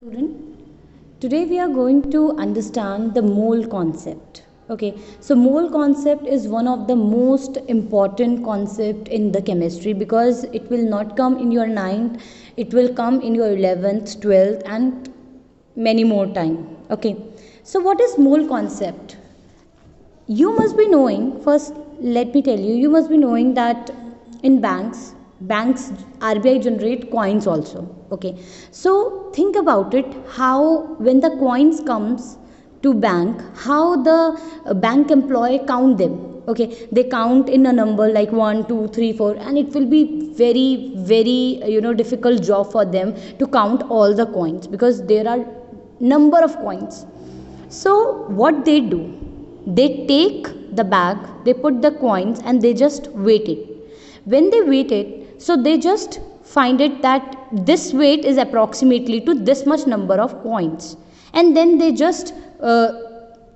Student, today we are going to understand the mole concept. Okay, so mole concept is one of the most important concept in the chemistry because it will not come in your ninth, it will come in your 11th, 12th and many more time. Okay, so what is mole concept? You must be knowing, first let me tell you, you must be knowing that in banks RBI generate coins also. Okay, so think about it, how when the coins comes to bank, how the bank employee count them. Okay, they count in a number like 1 2 3 4, and it will be very difficult job for them to count all the coins because there are number of coins. So what they do, they take the bag, they put the coins and they just weight it. When they weight it, so they just find it that this weight is approximately to this much number of coins, and then they just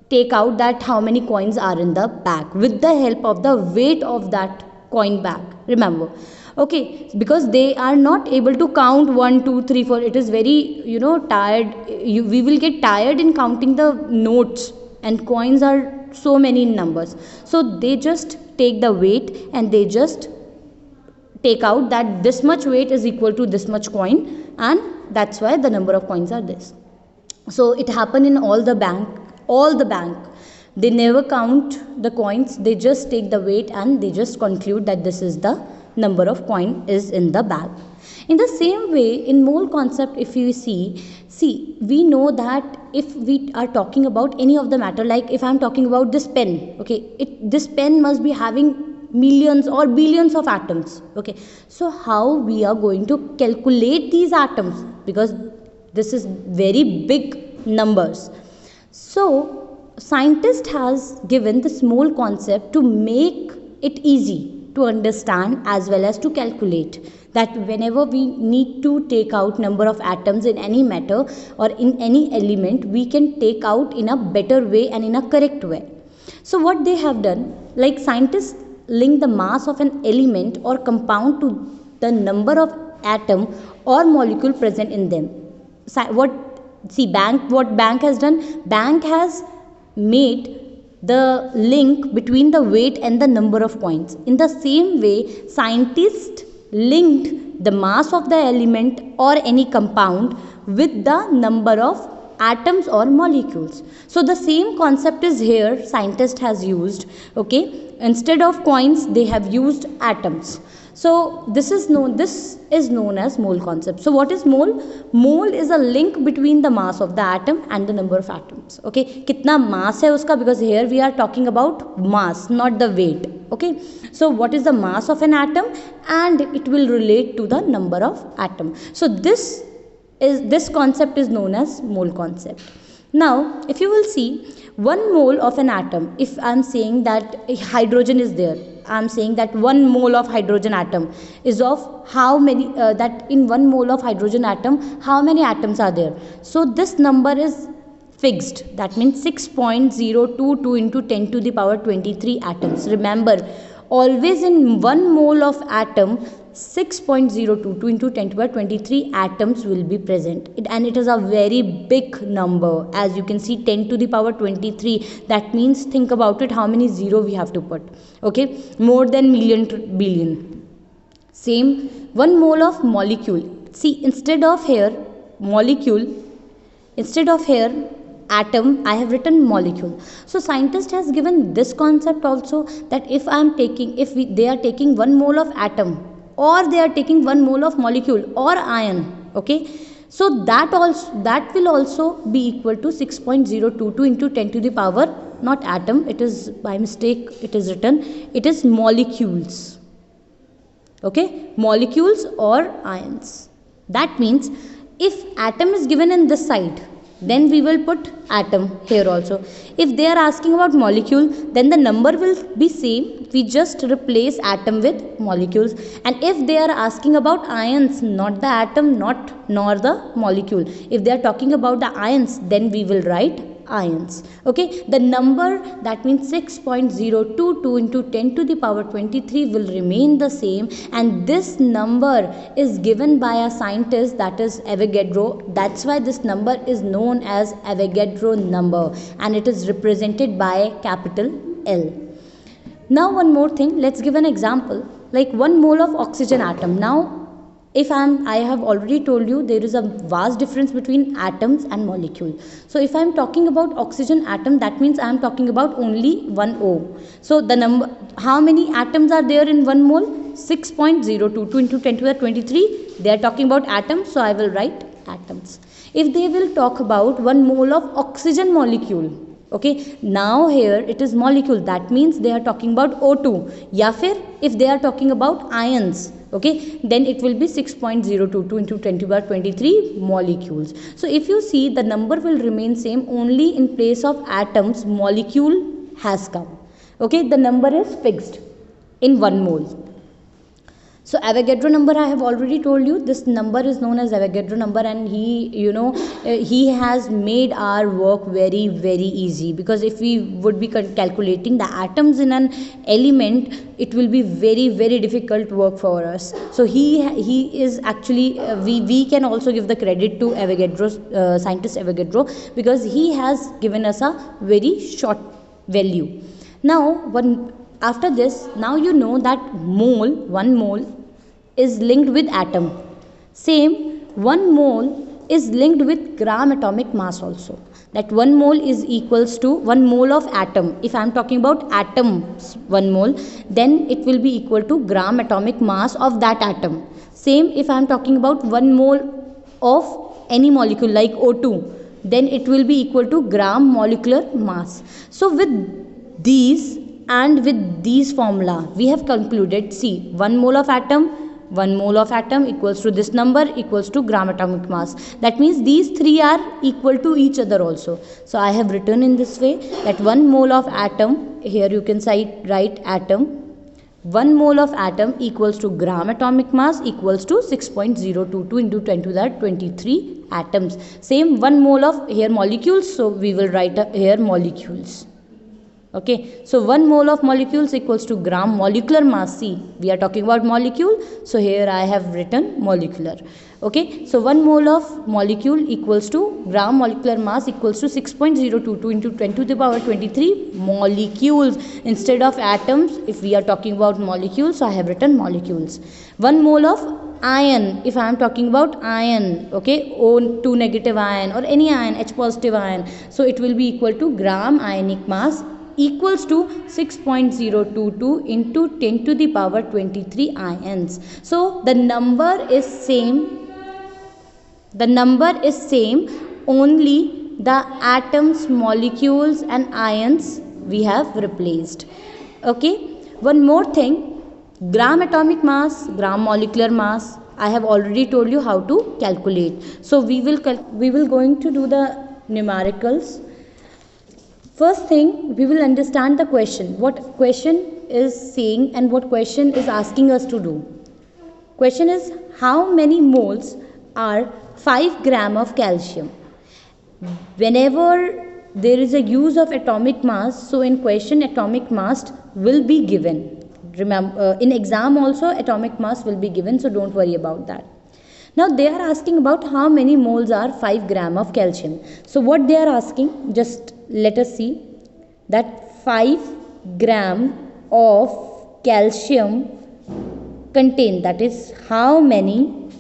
take out that how many coins are in the bag with the help of the weight of that coin bag. Remember, okay, because they are not able to count 1 2 3 4. It is very tired. We will get tired in counting the notes, and coins are so many in numbers. So they just take the weight and they just take out that this much weight is equal to this much coin, and that's why the number of coins are this. So it happen in all the bank, they never count the coins, they just take the weight and they just conclude that this is the number of coin is in the bag. In the same way, in mole concept, if you see, we know that if we are talking about any of the matter, like if I am talking about this pen, okay, this pen must be having millions or billions of atoms. Okay, so how we are going to calculate these atoms, because this is very big numbers. So scientist has given this mole concept to make it easy to understand as well as to calculate, that whenever we need to take out number of atoms in any matter or in any element, we can take out in a better way and in a correct way. So what they have done, like scientists link the mass of an element or compound to the number of atom or molecule present in them. What bank has done, bank has made the link between the weight and the number of coins. In the same way, scientists linked the mass of the element or any compound with the number of atoms or molecules. So the same concept is here scientist has used. Okay, instead of coins they have used atoms. So this is known as mole concept. So what is mole? Mole is a link between the mass of the atom and the number of atoms. Okay, kitna mass hai uska, because here we are talking about mass, not the weight. Okay, so what is the mass of an atom, and it will relate to the number of atom. So this concept is known as mole concept. Now if you will see, 1 mole of an atom, if I am saying that hydrogen is there, I am saying that 1 mole of hydrogen atom is of how many, that in 1 mole of hydrogen atom how many atoms are there. So this number is fixed, that means 6.022 into 10 to the power 23 atoms. Remember, always in 1 mole of atom 6.022 into 10 to the power 23 atoms will be present, and it is a very big number. As you can see, 10 to the power 23, that means think about it, how many zero we have to put. Okay, more than million billion. Same, 1 mole of molecule, see, instead of here molecule, instead of here atom, I have written molecule. So scientist has given this concept also, that if they are taking 1 mole of atom, or they are taking 1 mole of molecule or ion. Okay, so that will also be equal to 6.022 into 10 to the power, not atom, it is by mistake it is written, it is molecules. Okay, molecules or ions. That means if atom is given in this side, then we will put atom here also. If they are asking about molecule, then the number will be same, we just replace atom with molecules. And if they are asking about ions, not the atom, nor the molecule, if they are talking about the ions, then we will write ions. Okay, the number, that means 6.022 into 10 to the power 23 will remain the same, and this number is given by a scientist, that is Avogadro. That's why this number is known as Avogadro number, and it is represented by capital L. Now one more thing, let's give an example, like 1 mole of oxygen atom. Now if I have already told you there is a vast difference between atoms and molecule. So if I am talking about oxygen atom, that means I am talking about only one O. So the number, how many atoms are there in 1 mole? 6.022 into 10 to the 23. They are talking about atoms, so I will write atoms. If they will talk about 1 mole of oxygen molecule, okay, now here it is molecule, that means they are talking about O2. Ya fir if they are talking about ions, okay, then it will be 6.022 into 10 to the power 23 molecules. So if you see, the number will remain same, only in place of atoms molecule has come. Okay, the number is fixed in 1 mole. So Avogadro number, I have already told you, this number is known as Avogadro number, and he has made our work very easy, because if we would be calculating the atoms in an element, it will be very difficult work for us. So he is actually, we can also give the credit to Avogadro, scientist Avogadro, because he has given us a very short value. Now after this, now you know that 1 mole is linked with atom. Same, 1 mole is linked with gram atomic mass also. That 1 mole is equals to 1 mole of atom. If I am talking about atoms 1 mole, then it will be equal to gram atomic mass of that atom. Same, if I am talking about 1 mole of any molecule like O2, then it will be equal to gram molecular mass. So with these and with these formula, we have concluded, see, 1 mole of atom equals to this number equals to gram atomic mass. That means these three are equal to each other also. So I have written in this way that 1 mole of atom, here you can write atom, 1 mole of atom equals to gram atomic mass equals to 6.022 into 10 to the 23 atoms. Same, 1 mole of here molecules, so we will write here molecules. Okay, so 1 mole of molecules equals to gram molecular mass. See, we are talking about molecule, so here I have written molecular. Okay, so 1 mole of molecule equals to gram molecular mass equals to 6.022 into 10 to the power 23 molecules. Instead of atoms, if we are talking about molecules, so I have written molecules. 1 mole of ion, if I am talking about ion, okay, O2 negative ion or any ion, H positive ion, so it will be equal to gram ionic mass equals to 6.022 into 10 to the power 23 ions. So the number is same, only the atoms, molecules and ions we have replaced. Okay, one more thing, gram atomic mass, gram molecular mass, I have already told you how to calculate. So we will going to do the numericals. First thing, we will understand the question, what question is saying and what question is asking us to do. Question is, how many moles are 5 gram of calcium? Whenever there is a use of atomic mass, so in question atomic mass will be given. Remember, in exam also atomic mass will be given, so don't worry about that. Now they are asking about how many moles are 5 gram of calcium. So what they are asking, just let us see, that 5 gram of calcium contain, that is how many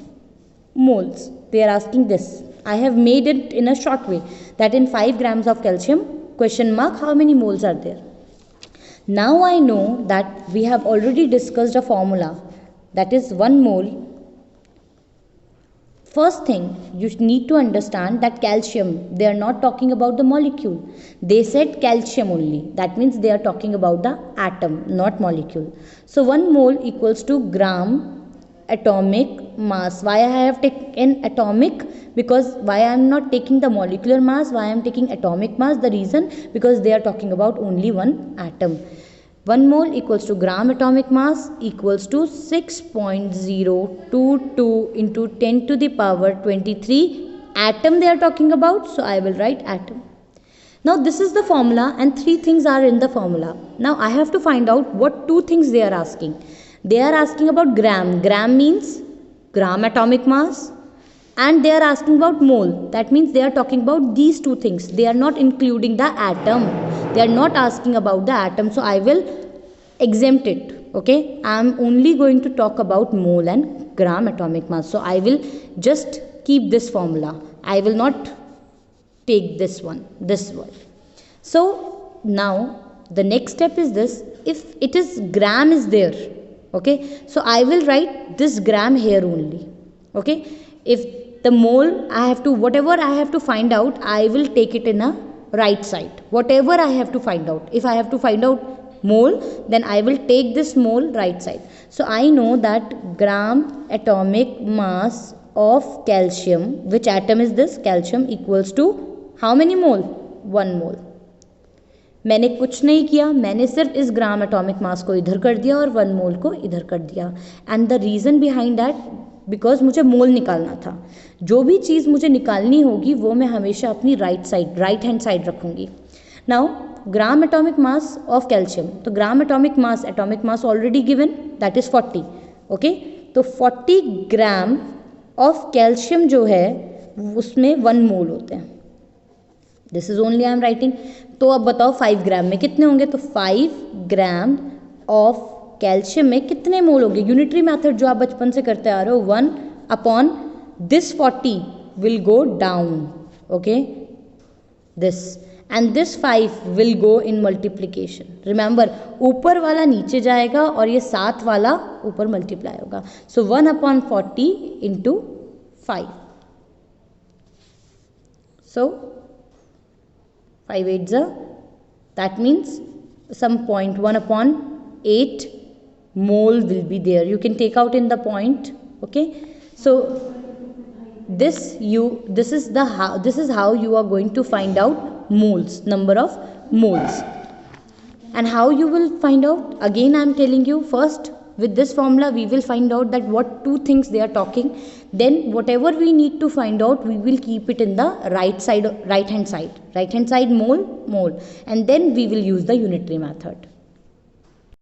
moles. They are asking this. I have made it in a short way, that in 5 grams of calcium, question mark, how many moles are there. Now I know that we have already discussed a formula, that is 1 mole. First thing, you need to understand that calcium, they are not talking about the molecule. They said calcium only. That means they are talking about the atom, not molecule. So 1 mole equals to gram atomic mass. Why I have taken atomic? Because why I am not taking the molecular mass? Why I am taking atomic mass? The reason, because they are talking about only one atom. 1 mole equals to gram atomic mass equals to 6.022 into 10 to the power 23 atom they are talking about. So I will write atom. Now this is the formula and three things are in the formula. Now I have to find out what two things they are asking. They are asking about gram. Gram means gram atomic mass, and they are asking about mole. That means they are talking about these two things. They are not including the atom. They are not asking about the atom. So I will exempt it. Okay, I am only going to talk about mole and gram atomic mass. So I will just keep this formula. I will not take this one. So now the next step is this. If it is gram is there, okay, so I will write this gram here only. Okay, if the mole I have to, whatever I have to find out, I will take it in a right side. Whatever I have to find out, if I have to find out mole, then I will take this mole right side. So I know that gram atomic mass of calcium, which atom is this, calcium, equals to how many mole? 1 मोल. मैंने कुछ नहीं किया, मैंने सिर्फ इस ग्राम atomic मास को इधर कर दिया और 1 मोल को इधर कर दिया. And the reason behind that, because मुझे मोल निकालना था. जो भी चीज़ मुझे निकालनी होगी वो मैं हमेशा अपनी राइट हैंड साइड रखूँगी. Now gram atomic mass of calcium, तो gram atomic mass already given, that is 40. Okay, तो 40 ग्राम ऑफ कैल्शियम जो है उसमें 1 मोल होते हैं. This is only I am writing. तो अब बताओ 5 ग्राम में कितने होंगे? तो 5 ग्राम ऑफ कैल्शियम में कितने मोल होंगे? यूनिटरी मेथड जो आप बचपन से करते आ रहे हो, 1 upon this 40 will go down. Okay, this and this 5 will go in multiplication. Remember, ऊपर वाला नीचे जाएगा और ये 7 वाला ऊपर मल्टीप्लाई होगा. सो 1 upon 40 into 5. So 5 8s are, that means some point 1 upon 8 mole will be there. You can take out in the point. Okay, so this is how you are going to find out moles, number of moles. And how you will find out? Again I am telling you, first with this formula we will find out that what two things they are talking. Then whatever we need to find out, we will keep it in the right hand side, mole, and then we will use the unitary method.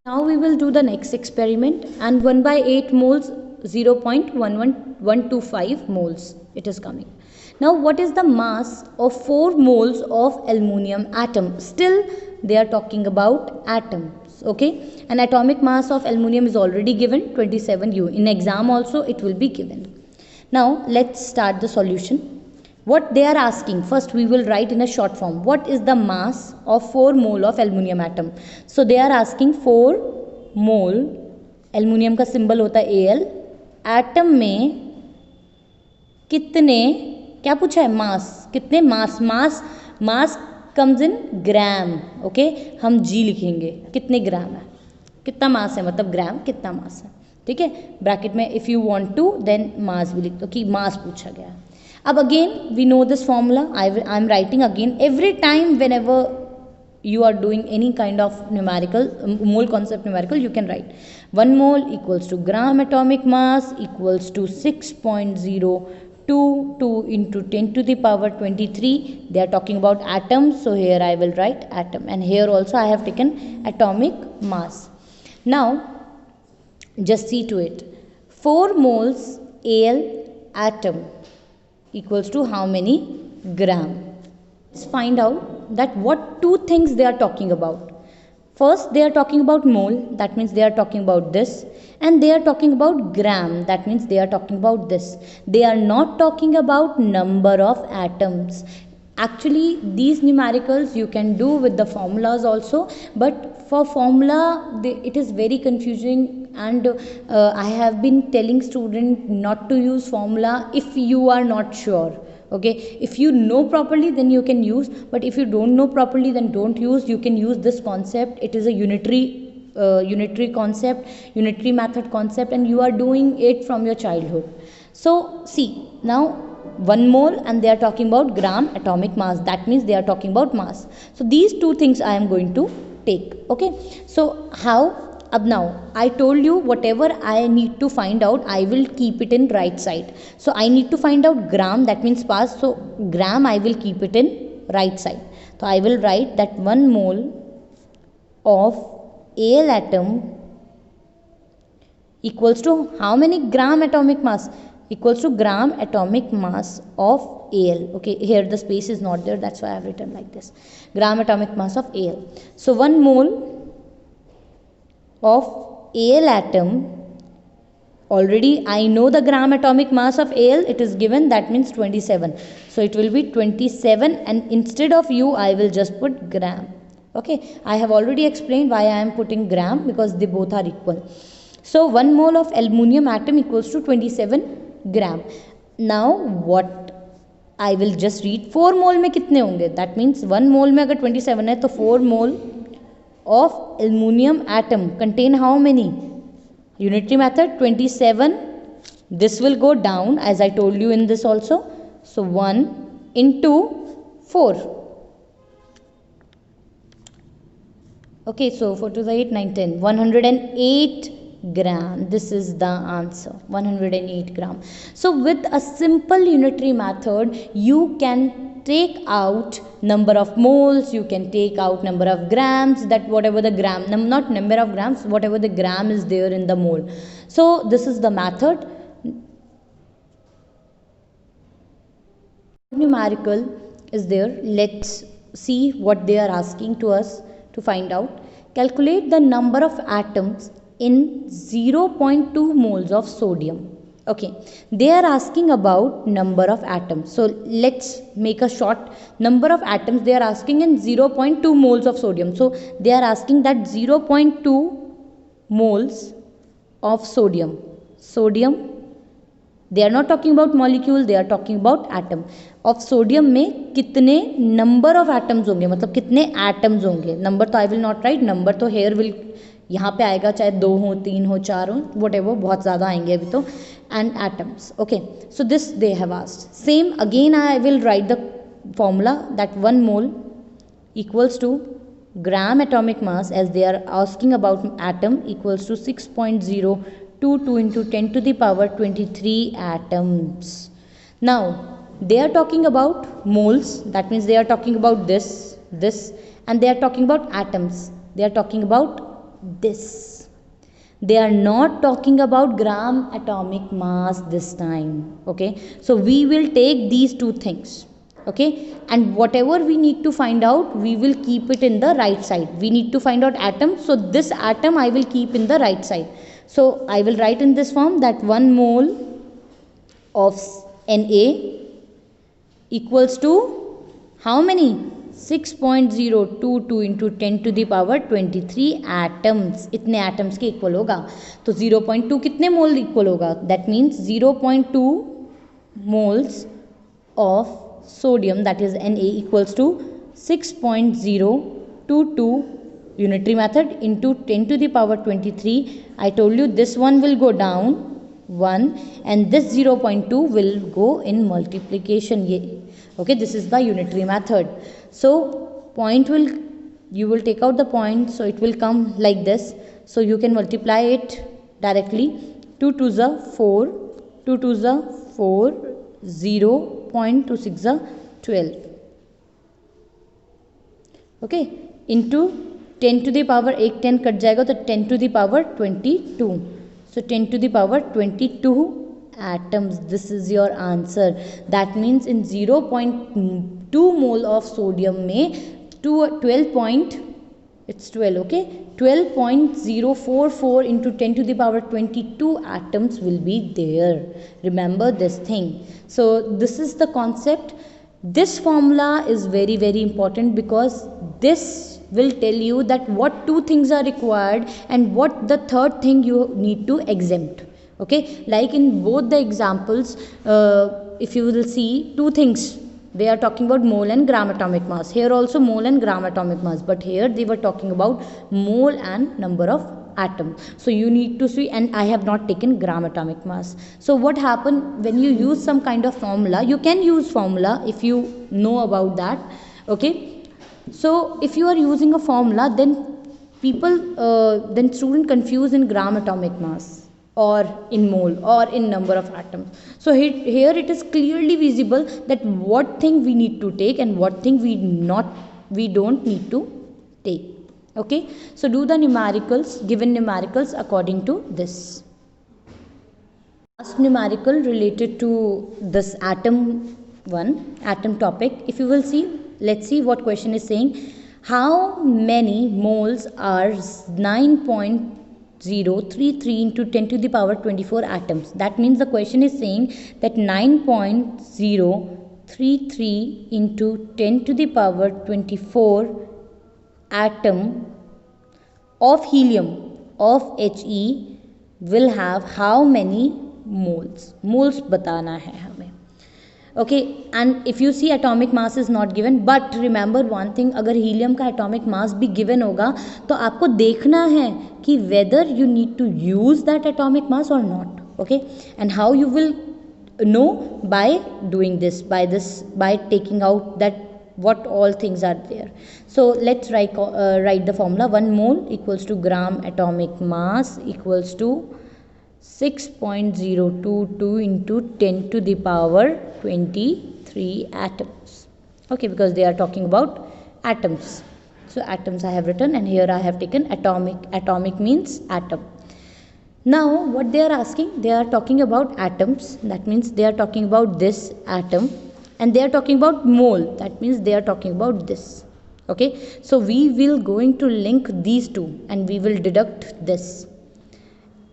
Now we will do the next experiment, and 1/8 moles, 0.11125 moles it is coming. Now what is the mass of 4 moles of aluminum atom? Still they are talking about atoms. Okay, an atomic mass of aluminum is already given, 27 U. In exam also it will be given. Now let's start the solution. What they are asking, first we will write in a short form. What is the mass of 4 mole of aluminum atom? So they are asking 4 mole, aluminum का symbol होता है Al, atom में कितने, क्या पूछा है? मास. कितने मास comes in gram. Okay, हम जी लिखेंगे. कितने ग्राम है, कितना मास है, मतलब ग्राम कितना मास है. ठीक है, ब्रैकेट में if you want to then mass भी लिख दो कि मास पूछा गया. अब again we know this formula. I am writing again every time whenever you are doing any kind of numerical mole concept numerical, you can write 1 mole equals to gram atomic mass equals to 6.022 into 10 to the power 23. They are talking about atoms, so here I will write atom, and here also I have taken atomic mass. Now just see to it. 4 moles Al atom equals to how many gram? Let's find out that what two things they are talking about. First they are talking about mole, that means they are talking about this, and they are talking about gram, that means they are talking about this. They are not talking about number of atoms. Actually these numericals you can do with the formulas also, but for formula it is very confusing, and I have been telling students not to use formula if you are not sure. Okay, if you know properly then you can use, but if you don't know properly then don't use. You can use this concept. It is a unitary concept, unitary method concept, and you are doing it from your childhood. So see, now 1 mole and they are talking about gram atomic mass, that means they are talking about mass. So these two things I am going to take. Okay, so how? Ab now I told you whatever I need to find out, I will keep it in right side. So I need to find out gram, that means mass, so gram I will keep it in right side. So I will write that 1 mole of Al atom equals to how many gram atomic mass? Equals to gram atomic mass of Al. Okay, here the space is not there, that's why I have written like this. Gram atomic mass of Al. So 1 mole of Al atom, already I know the gram atomic mass of Al, it is given, that means 27. So it will be 27, and instead of U I will just put gram. Okay, I have already explained why I am putting gram, because they both are equal. So 1 mole of aluminum atom equals to 27 gram. Now what I will just read, 4 mole में कितने होंगे? That means 1 mole में अगर 27 है तो 4 mole of aluminum atom contain how many? Unitary method 27. This will go down as I told you in this also. So 1 into 4. Okay, so 4 to the 8, 9, 10. 108 gram. This is the answer. 108 gram. So with a simple unitary method, you can take out number of moles, you can take out number of grams, that whatever the gram, not number of grams, whatever the gram is there in the mole. So this is the method. Numerical is there. Let's see what they are asking to us to find out. Calculate the number of atoms in 0.2 moles of sodium. Okay, they are asking about number of atoms. So let's make a short number of atoms. They are asking in 0.2 moles of sodium. So they are asking that 0.2 moles of sodium. They are not talking about molecule, they are talking about atom. Of sodium में कितने number of atoms होंगे, मतलब कितने atoms होंगे. Number तो I will not write, number तो here will यहाँ पे आएगा, चाहे 2 हो 3 हो 4 हो, whatever, बहुत ज़्यादा आएंगे अभी तो. And atoms. Okay, so this they have asked. Same again I will write the formula, that 1 mole equals to gram atomic mass, as they are asking about atom, equals to 6.022 into 10 to the power 23 atoms. Now they are talking about moles, that means they are talking about this, and they are talking about atoms, they are talking about this. They are not talking about gram atomic mass this time. Okay, so we will take these two things. Okay, and whatever we need to find out, we will keep it in the right side. We need to find out atom, so this atom I will keep in the right side. So I will write in this form that 1 mole of Na equals to how many? 6.022 into 10 to the power 23 atoms. इतने atoms के equal होगा. तो 0.2 कितने mole equal होगा? That means 0.2 moles of sodium, that is Na, equals to 6.022 unitary method into 10 to the power 23. I told you this one will go down 1 and this 0.2 will go in multiplication. Okay, this is the unitary method. So point will, you will take out the point, so it will come like this. So you can multiply it directly. 2 to the 4, 2 to the 4, 0.26 the 12. Okay, into 10 to the power 8 10 cut जाएगा तो 10 to the power 22. So 10 to the power 22 atoms. This is your answer. That means in 0.2 mole of sodium में 12. Okay, 12.044 into 10 to the power 22 atoms will be there. Remember this thing. So this is the concept. This formula is very, very important, because this will tell you that what two things are required and what the third thing you need to exempt. Okay, like in both the examples, if you will see two things, they are talking about mole and gram atomic mass. Here also mole and gram atomic mass, but here they were talking about mole and number of atom. So you need to see, and I have not taken gram atomic mass. So what happened when you use some kind of formula? You can use formula if you know about that. Okay, so if you are using a formula, then people, then student confuse in gram atomic mass or in mole or in number of atoms. So here it is clearly visible that what thing we need to take and what thing we don't need to take. Okay, so do the numericals, given numericals according to this. Last numerical related to this atom topic. If you will see, let's see what question is saying. How many moles are 9.033 into 10 to the power 24 atoms? That means the question is saying that 9.033 into 10 to the power 24 atom of helium of He will have how many moles बताना है हमें. Okay, and if you see atomic mass is not given, but remember one thing, अगर helium का atomic mass भी given होगा तो आपको देखना है कि whether you need to use that atomic mass or not. Okay, and how you will know by doing this, by taking out that what all things are there. So let's write the formula. 1 mole equals to gram atomic mass equals to 6.022 into 10 to the power 23 atoms. Okay, because they are talking about atoms. So atoms I have written, and here I have taken atomic. Atomic means atom. Now what they are asking, they are talking about atoms. That means they are talking about this atom, and they are talking about mole. That means they are talking about this. Okay, so we will going to link these two and we will deduct this.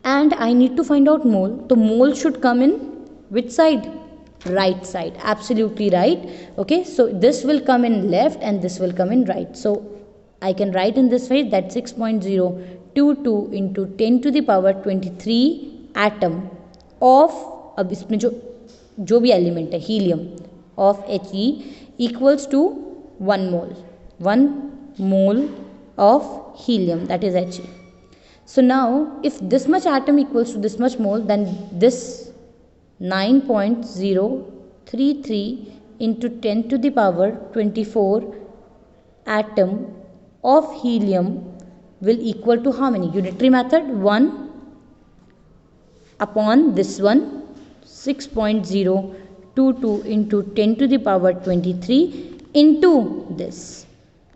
And I need to find out mole. So mole should come in which side? Right side. Absolutely right. Okay, so this will come in left and this will come in right. So I can write in this way that 6.022 into 10 to the power 23 atom of, अब इसमें जो भी element है helium of He equals to 1 mole. 1 mole of helium, that is He. So now if this much atom equals to this much mole, then this 9.033 into 10 to the power 24 atom of helium will equal to how many? Unitary method, 1 upon this one, 6.022 into 10 to the power 23 into this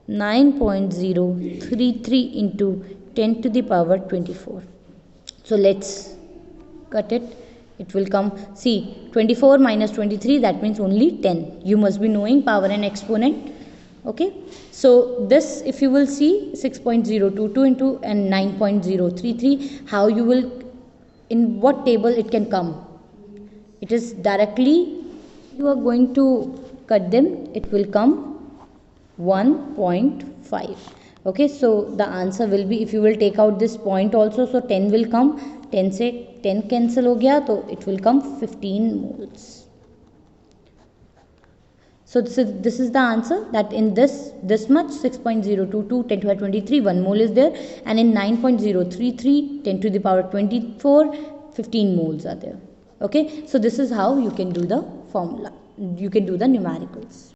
9.033 into 10 to the power 24. So let's cut it. It will come, see, 24 minus 23, that means only 10. You must be knowing power and exponent. Okay, so this, if you will see, 6.022 into and 9.033, how you will, in what table it can come? It is directly, you are going to cut them, it will come 1.5. Okay, so the answer will be, if you will take out this point also, so 10 will come, 10 से 10 cancel हो गया, तो it will come 15 moles. So this is the answer, that in this much 6.022 10 to the power 23 1 mole is there, and in 9.033 10 to the power 24 15 moles are there. Okay, so this is how you can do the formula, you can do the numericals.